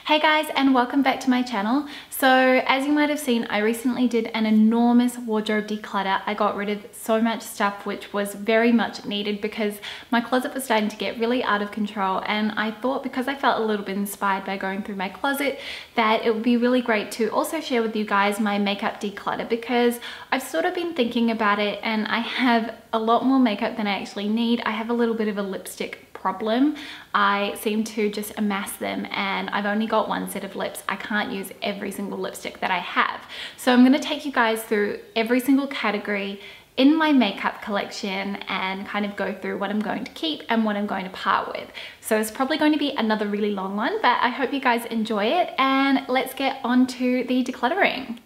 Hey guys, and welcome back to my channel. So as you might have seen, I recently did an enormous wardrobe declutter. I got rid of so much stuff which was very much needed because my closet was starting to get really out of control, and I thought because I felt a little bit inspired by going through my closet that it would be really great to also share with you guys my makeup declutter, because I've sort of been thinking about it and I have a lot more makeup than I actually need. I have a little bit of a lipstick problem. I seem to just amass them, and I've only got one set of lips. I can't use every single lipstick that I have. So I'm going to take you guys through every single category in my makeup collection and kind of go through what I'm going to keep and what I'm going to part with. So it's probably going to be another really long one, but I hope you guys enjoy it, and let's get on to the decluttering.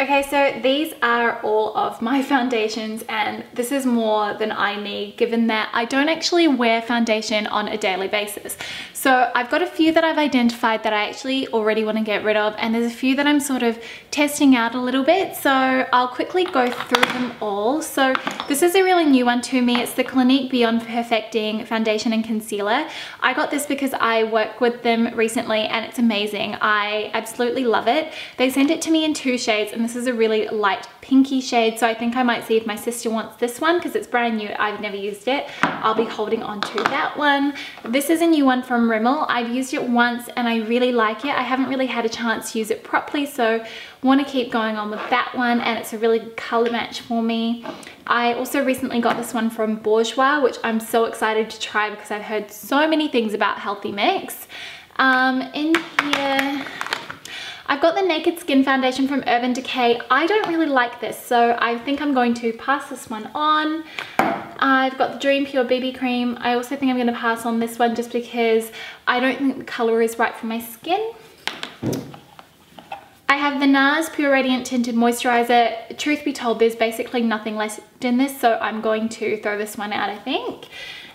Okay, so these are all of my foundations, and this is more than I need given that I don't actually wear foundation on a daily basis. So I've got a few that I've identified that I actually already want to get rid of, and there's a few that I'm sort of testing out a little bit. So I'll quickly go through them all. So this is a really new one to me. It's the Clinique Beyond Perfecting Foundation and Concealer. I got this because I worked with them recently and it's amazing. I absolutely love it. They sent it to me in 2 shades, and this is a really light pinky shade, so I think I might see if my sister wants this one because it's brand new. I've never used it. I'll be holding on to that one. This is a new one from Rimmel. I've used it once and I really like it. I haven't really had a chance to use it properly, so want to keep going on with that one, and it's a really good color match for me. I also recently got this one from Bourjois, which I'm so excited to try because I've heard so many things about Healthy Mix. In here I've got the Naked Skin Foundation from Urban Decay. I don't really like this, so I think I'm going to pass this one on. I've got the Dream Pure BB Cream. I also think I'm going to pass on this one just because I don't think the colour is right for my skin. I have the NARS Pure Radiant Tinted Moisturiser. Truth be told, there's basically nothing left in this, so I'm going to throw this one out, I think.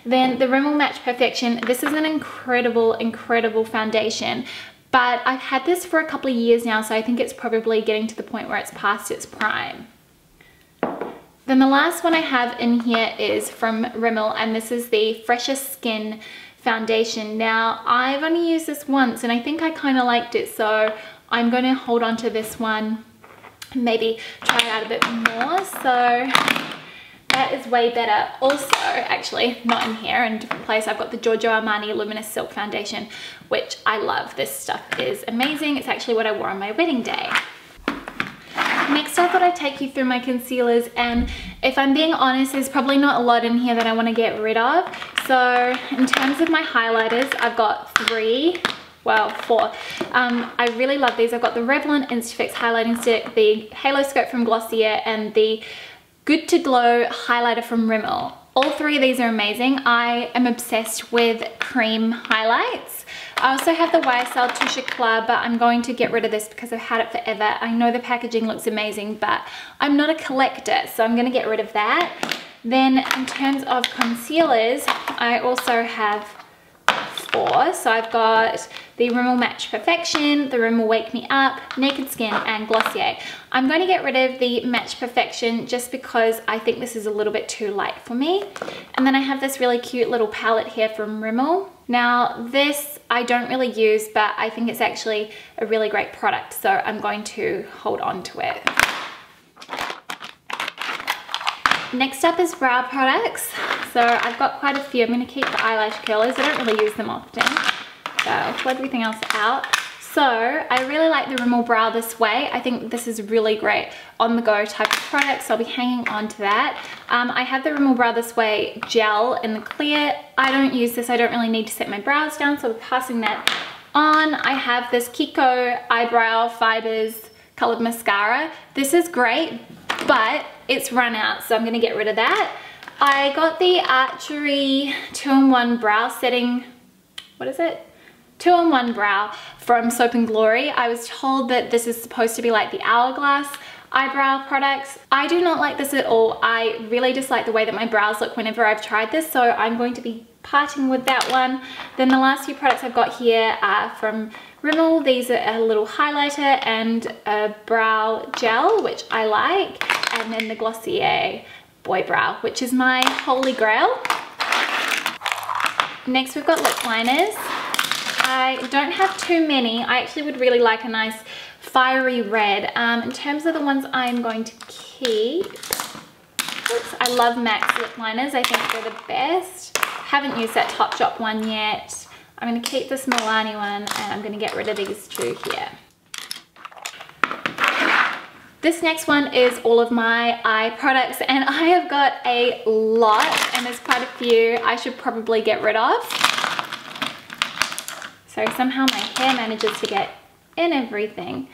Then the Rimmel Match Perfection. This is an incredible, incredible foundation. But I've had this for a couple of years now, so I think it's probably getting to the point where it's past its prime. Then the last one I have in here is from Rimmel, and this is the Fresher Skin Foundation. Now, I've only used this once, and I think I kind of liked it, so I'm going to hold on to this one, maybe try it out a bit more. So that is way better. Also, actually, not in here, in a different place, I've got the Giorgio Armani Luminous Silk Foundation, which I love. This stuff is amazing. It's actually what I wore on my wedding day. Next, I thought I'd take you through my concealers, and if I'm being honest, there's probably not a lot in here that I want to get rid of. So in terms of my highlighters, I've got 4. I really love these. I've got the Revlon Instafix Highlighting Stick, the Halo Scope from Glossier, and the Good to Glow highlighter from Rimmel. All 3 of these are amazing. I am obsessed with cream highlights. I also have the YSL Touche Eclat, but I'm going to get rid of this because I've had it forever. I know the packaging looks amazing, but I'm not a collector, so I'm going to get rid of that. Then in terms of concealers, I also have 4. So I've got the Rimmel Match Perfection, the Rimmel Wake Me Up, Naked Skin, and Glossier. I'm going to get rid of the Match Perfection just because I think this is a little bit too light for me. And then I have this really cute little palette here from Rimmel. Now this I don't really use, but I think it's actually a really great product, so I'm going to hold on to it. Next up is brow products. So I've got quite a few. I'm going to keep the eyelash curlers. I don't really use them often, so I'll pull everything else out. So I really like the Rimmel Brow This Way. I think this is really great on the go type of product, so I'll be hanging on to that. I have the Rimmel Brow This Way gel in the clear. I don't use this. I don't really need to set my brows down, so I'm passing that on. I have this Kiko Eyebrow Fibers Colored Mascara. This is great, but it's run out, so I'm going to get rid of that. I got the Archery 2-in-1 Brow Setting, what is it? 2-in-1 Brow from Soap & Glory. I was told that this is supposed to be like the Hourglass eyebrow products. I do not like this at all. I really dislike the way that my brows look whenever I've tried this, so I'm going to be parting with that one. Then the last few products I've got here are from Rimmel. These are a little highlighter and a brow gel, which I like, and then the Glossier Boy Brow, which is my holy grail. Next we've got lip liners. I I don't have too many. I actually would really like a nice fiery red. In terms of the ones I'm going to keep, oops, I love MAC's lip liners. I think they're the best. Haven't used that Topshop one yet. I'm going to keep this Milani one, and I'm going to get rid of these two here. This next one is all of my eye products, and I have got a lot, and there's quite a few I should probably get rid of. So somehow my hair manages to get in everything.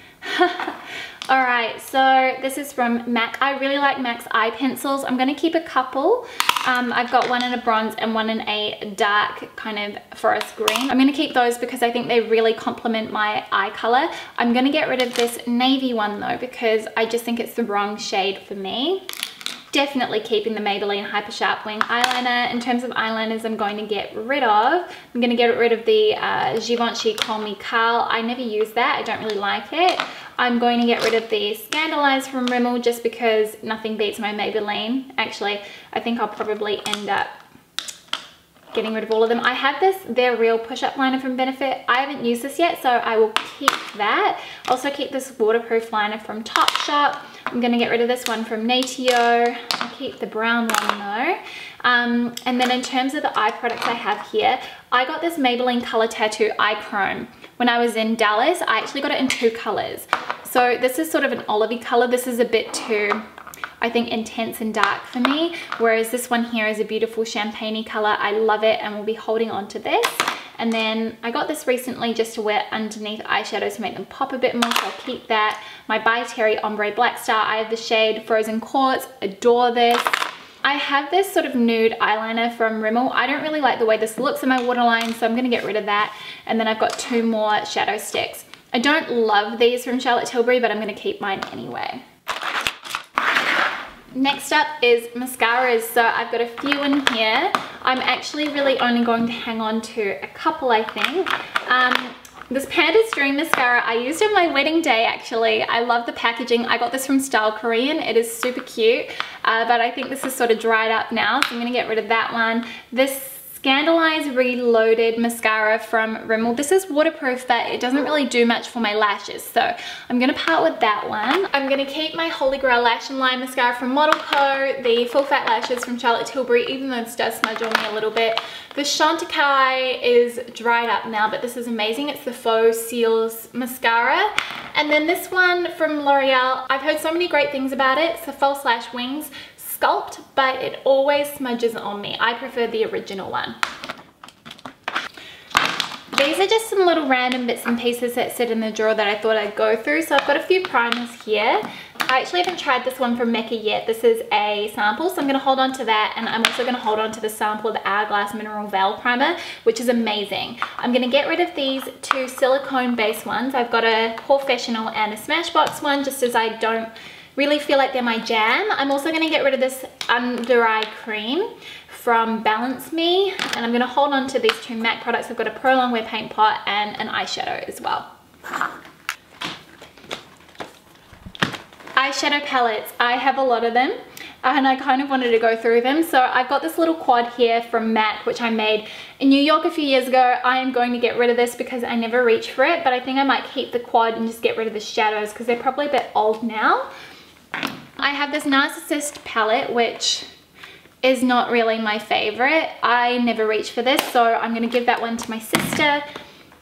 Alright, so this is from MAC. I really like MAC's eye pencils. I'm going to keep a couple. I've got one in a bronze and one in a dark kind of forest green. I'm going to keep those because I think they really complement my eye color. I'm going to get rid of this navy one though because I just think it's the wrong shade for me. Definitely keeping the Maybelline Hypersharp Wing Eyeliner. In terms of eyeliners, I'm going to get rid of. I'm going to get rid of the Givenchy Call Me Carl. I never use that. I don't really like it. I'm going to get rid of the Scandaleyes from Rimmel just because nothing beats my Maybelline. Actually, I think I'll probably end up getting rid of all of them. I have this They're Real push-up liner from Benefit. I haven't used this yet, so I will keep that. Also keep this waterproof liner from Topshop. I'm going to get rid of this one from Natio. I'll keep the brown one though. And then in terms of the eye products I have here, I got this Maybelline Color Tattoo Eye Chrome. When I was in Dallas, I actually got it in 2 colors. So this is sort of an olivey color. This is a bit too, I think, intense and dark for me, whereas this one here is a beautiful champagne-y color. I love it, and we'll be holding on to this. And then I got this recently just to wear underneath eyeshadows to make them pop a bit more, so I'll keep that. My By Terry Ombre Black Star, I have the shade Frozen Quartz, adore this. I have this sort of nude eyeliner from Rimmel. I don't really like the way this looks in my waterline, so I'm going to get rid of that. And then I've got 2 more shadow sticks. I don't love these from Charlotte Tilbury, but I'm going to keep mine anyway. Next up is mascaras. So I've got a few in here. I'm actually really only going to hang on to a couple, I think. This Panda's Dream mascara I used on my wedding day actually. I love the packaging. I got this from Style Korean. It is super cute, but I think this is sort of dried up now, so I'm going to get rid of that one. This Scandaleyes Reloaded mascara from Rimmel. This is waterproof, but it doesn't really do much for my lashes, so I'm going to part with that one. I'm going to keep my Holy Grail Lash and Line mascara from ModelCo, the Full Fat Lashes from Charlotte Tilbury, even though this does smudge on me a little bit. The Chantecaille is dried up now, but this is amazing. It's the Faux Cils mascara. And then this one from L'Oreal. I've heard so many great things about it. It's the False Lash Wings Sculpt, but it always smudges on me. I prefer the original one. These are just some little random bits and pieces that sit in the drawer that I thought I'd go through. So I've got a few primers here. I actually haven't tried this one from Mecca yet. This is a sample, so I'm going to hold on to that, and I'm also going to hold on to the sample of the Hourglass Mineral Veil Primer, which is amazing. I'm going to get rid of these 2 silicone base ones. I've got a Professional and a Smashbox one, just as I don't really feel like they're my jam. I'm also going to get rid of this under eye cream from Balance Me, and I'm going to hold on to these 2 MAC products. I've got a Pro Longwear paint pot and an eyeshadow as well. Eyeshadow palettes, I have a lot of them, and I kind of wanted to go through them. So I've got this little quad here from MAC, which I made in New York a few years ago. I am going to get rid of this because I never reach for it, but I think I might keep the quad and just get rid of the shadows because they're probably a bit old now. I have this Narcissist palette, which is not really my favorite. I never reach for this, so I'm going to give that one to my sister.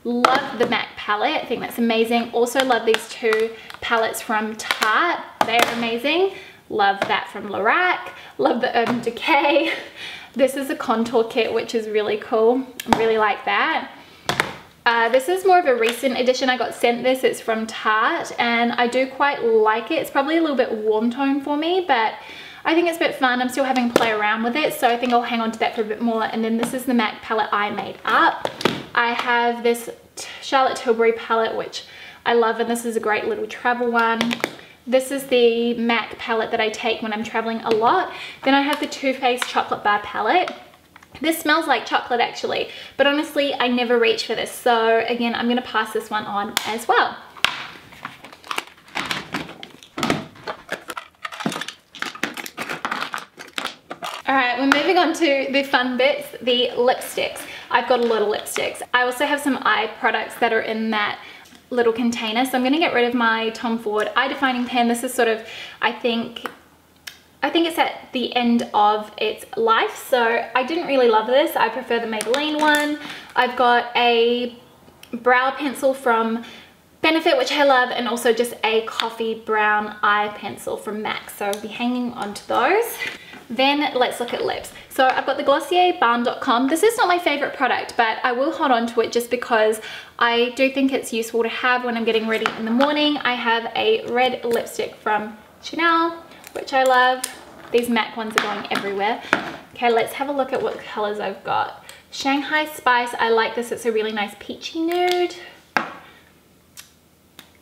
Love the MAC palette. I think that's amazing. Also love these 2 palettes from Tarte. They're amazing. Love that from Lorac. Love the Urban Decay. This is a contour kit, which is really cool. I really like that. This is more of a recent edition. I got sent this. It's from Tarte, and I do quite like it. It's probably a little bit warm tone for me, but I think it's a bit fun. I'm still having to play around with it, so I think I'll hang on to that for a bit more. And then this is the MAC palette I made up. I have this Charlotte Tilbury palette, which I love, and this is a great little travel one. This is the MAC palette that I take when I'm traveling a lot. Then I have the Too Faced Chocolate Bar palette. This smells like chocolate actually, but honestly I never reach for this, so again I'm going to pass this one on as well. Alright, we're moving on to the fun bits, the lipsticks. I've got a lot of lipsticks. I also have some eye products that are in that little container, so I'm going to get rid of my Tom Ford eye defining pen. This is sort of, I think it's at the end of its life, so I didn't really love this. I prefer the Maybelline one. I've got a brow pencil from Benefit, which I love, and also just a coffee brown eye pencil from MAC, so I'll be hanging on to those. Then let's look at lips. So I've got the Glossier Balm.com. This is not my favorite product, but I will hold on to it just because I do think it's useful to have when I'm getting ready in the morning. I have a red lipstick from Chanel, which I love. These MAC ones are going everywhere. Okay, let's have a look at what colors I've got. Shanghai Spice, I like this. It's a really nice peachy nude.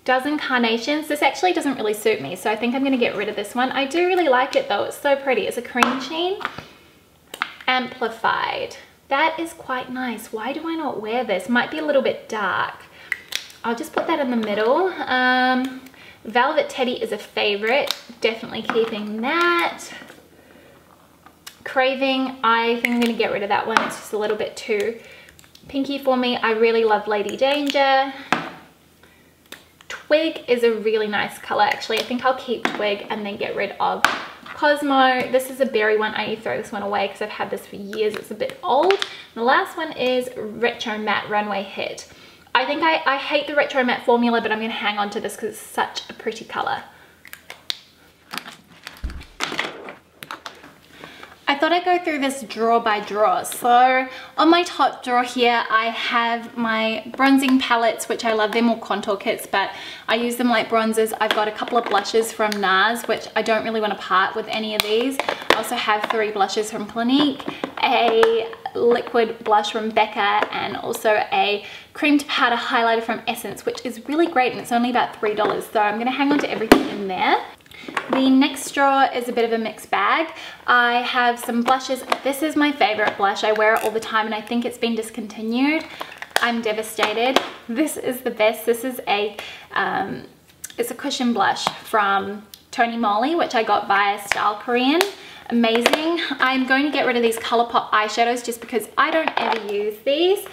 Dozen Carnations. This actually doesn't really suit me, so I think I'm going to get rid of this one. I do really like it though. It's so pretty. It's a cream sheen. Amplified. That is quite nice. Why do I not wear this? Might be a little bit dark. I'll just put that in the middle. Velvet Teddy is a favorite. Definitely keeping that. Craving. I think I'm going to get rid of that one. It's just a little bit too pinky for me. I really love Lady Danger. Twig is a really nice color actually. I think I'll keep Twig and then get rid of Cosmo. This is a berry one. I need to throw this one away because I've had this for years. It's a bit old. And the last one is Retro Matte Runway Hit. I think I hate the Retro Matte formula, but I'm going to hang on to this because it's such a pretty color. I thought I'd go through this drawer by drawer. So on my top drawer here, I have my bronzing palettes, which I love. They're more contour kits, but I use them like bronzers. I've got a couple of blushes from NARS, which I don't really want to part with any of these. I also have 3 blushes from Clinique, a liquid blush from Becca, and also a cream to powder highlighter from Essence, which is really great, and it's only about $3. So I'm going to hang on to everything in there. The next drawer is a bit of a mixed bag. I have some blushes. This is my favorite blush. I wear it all the time and I think it's been discontinued. I'm devastated. This is the best. This is it's a cushion blush from Tony Moly, which I got via Style Korean. Amazing. I'm going to get rid of these ColourPop eyeshadows just because I don't ever use these.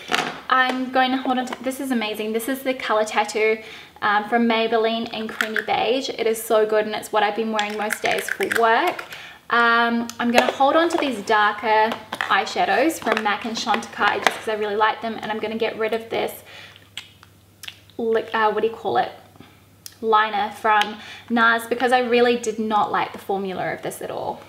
I'm going to hold on to, this is amazing. This is the Color Tattoo from Maybelline in Creamy Beige. It is so good and it's what I've been wearing most days for work. I'm going to hold on to these darker eyeshadows from MAC and Chantecaille just because I really like them, and I'm going to get rid of this, what do you call it, liner from NARS because I really did not like the formula of this at all.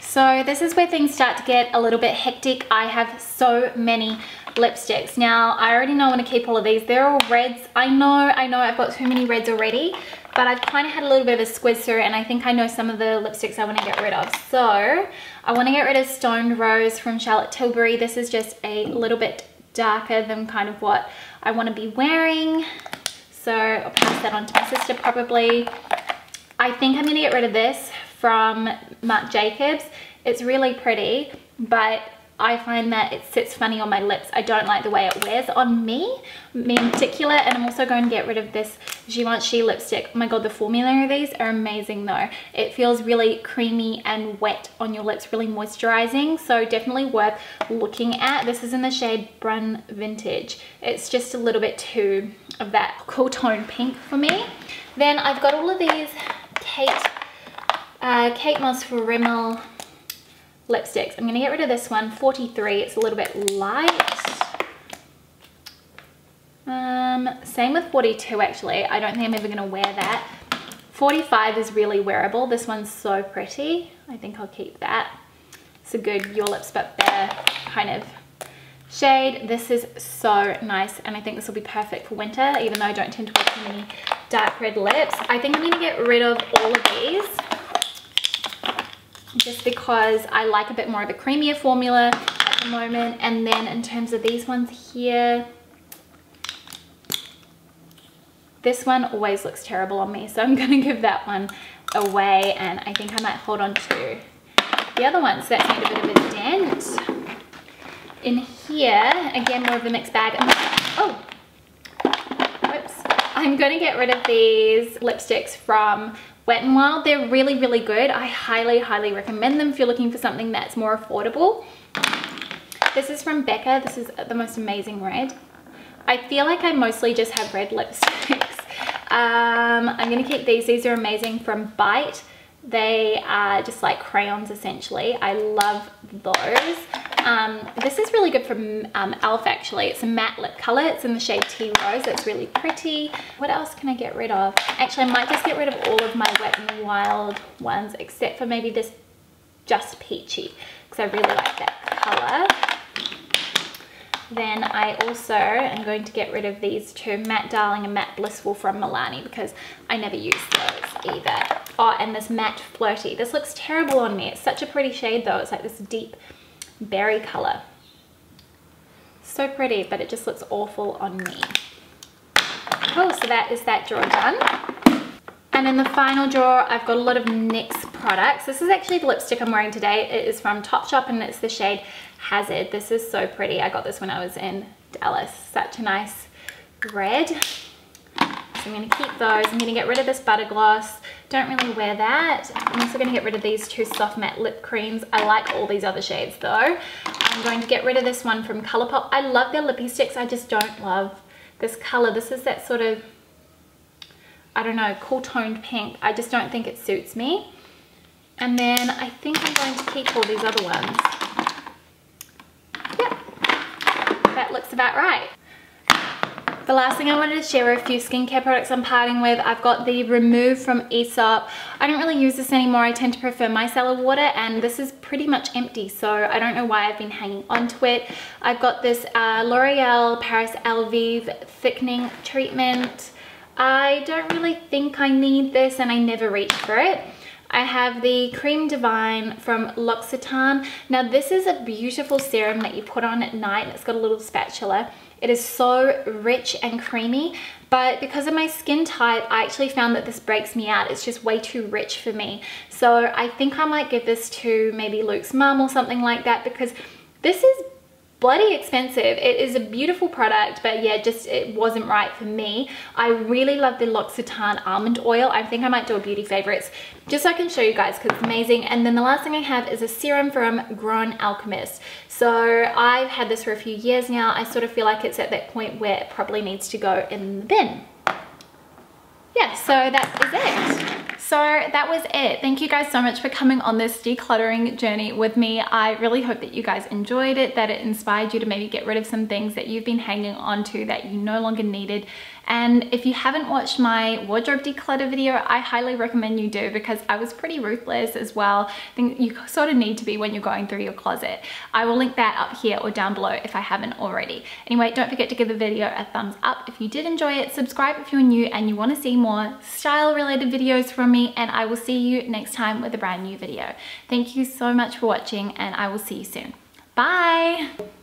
So this is where things start to get a little bit hectic. I have so many lipsticks. Now, I already know I want to keep all of these. They're all reds. I know I've got too many reds already, but I've kind of had a little bit of a squiz through and I think I know some of the lipsticks I want to get rid of. So I want to get rid of Stoned Rose from Charlotte Tilbury. This is just a little bit darker than kind of what I want to be wearing. So I'll pass that on to my sister probably. I think I'm going to get rid of this from Marc Jacobs. It's really pretty, but I find that it sits funny on my lips. I don't like the way it wears on me in particular. And I'm also going to get rid of this Givenchy lipstick. Oh my god, the formula of these are amazing though. It feels really creamy and wet on your lips, really moisturizing. So definitely worth looking at. This is in the shade Brun Vintage. It's just a little bit too of that cool tone pink for me. Then I've got all of these Kate Moss for Rimmel lipsticks. I'm going to get rid of this one, 43. It's a little bit light. Same with 42 actually. I don't think I'm ever going to wear that. 45 is really wearable. This one's so pretty. I think I'll keep that. It's a good Your Lips But Better kind of shade. This is so nice and I think this will be perfect for winter, even though I don't tend to wear too many dark red lips. I think I'm going to get rid of all of these just because I like a bit more of a creamier formula at the moment. And then in terms of these ones here, this one always looks terrible on me, so I'm going to give that one away, and I think I might hold on to the other ones that made a bit of a dent. In here, again, more of a mixed bag. Oh, whoops. I'm going to get rid of these lipsticks from Wet n Wild. They're really, really good. I highly, highly recommend them if you're looking for something that's more affordable. This is from Becca. This is the most amazing red. I feel like I mostly just have red lipsticks. I'm going to keep these. These are amazing from Bite. They are just like crayons essentially. I love those. This is really good from e.l.f. actually. It's a matte lip color. It's in the shade Tea Rose. It's really pretty. What else can I get rid of? Actually, I might just get rid of all of my Wet n Wild ones except for maybe this Just Peachy because I really like that color. Then I also am going to get rid of these two, Matte Darling and Matte Blissful from Milani, because I never use those either. Oh, and this Matte Flirty. This looks terrible on me. It's such a pretty shade though. It's like this deep berry color. So pretty, but it just looks awful on me. Cool, so that is that drawer done. And in the final drawer, I've got a lot of NYX products. This is actually the lipstick I'm wearing today. It is from Topshop and it's the shade Hazard. This is so pretty. I got this when I was in Dallas. Such a nice red. So I'm going to keep those. I'm going to get rid of this butter gloss. Don't really wear that. I'm also going to get rid of these two soft matte lip creams. I like all these other shades though. I'm going to get rid of this one from Colourpop. I love their lippy sticks. I just don't love this color. This is that sort of, I don't know, cool toned pink. I just don't think it suits me. And then I think I'm going to keep all these other ones. Yep, that looks about right. The last thing I wanted to share are a few skincare products I'm parting with. I've got the Remove from Aesop. I don't really use this anymore. I tend to prefer micellar water and this is pretty much empty, so I don't know why I've been hanging on to it. I've got this L'Oreal Paris Elvive thickening treatment. I don't really think I need this and I never reach for it. I have the Creme Divine from L'Occitane. Now this is a beautiful serum that you put on at night and it's got a little spatula. It is so rich and creamy, but because of my skin type, I actually found that this breaks me out. It's just way too rich for me. So I think I might give this to maybe Luke's mum or something like that because this is bloody expensive. It is a beautiful product, but yeah, just it wasn't right for me. I really love the L'Occitane almond oil. I think I might do a beauty favorites just so I can show you guys because it's amazing. And then the last thing I have is a serum from Grown Alchemist. So I've had this for a few years now. I sort of feel like it's at that point where it probably needs to go in the bin. Yeah, so that is it. So that was it. Thank you guys so much for coming on this decluttering journey with me. I really hope that you guys enjoyed it, that it inspired you to maybe get rid of some things that you've been hanging on to that you no longer needed. And if you haven't watched my wardrobe declutter video, I highly recommend you do because I was pretty ruthless as well. I think you sort of need to be when you're going through your closet. I will link that up here or down below if I haven't already. Anyway, don't forget to give the video a thumbs up if you did enjoy it. Subscribe if you're new and you want to see more style related videos from me, and I will see you next time with a brand new video. Thank you so much for watching and I will see you soon. Bye!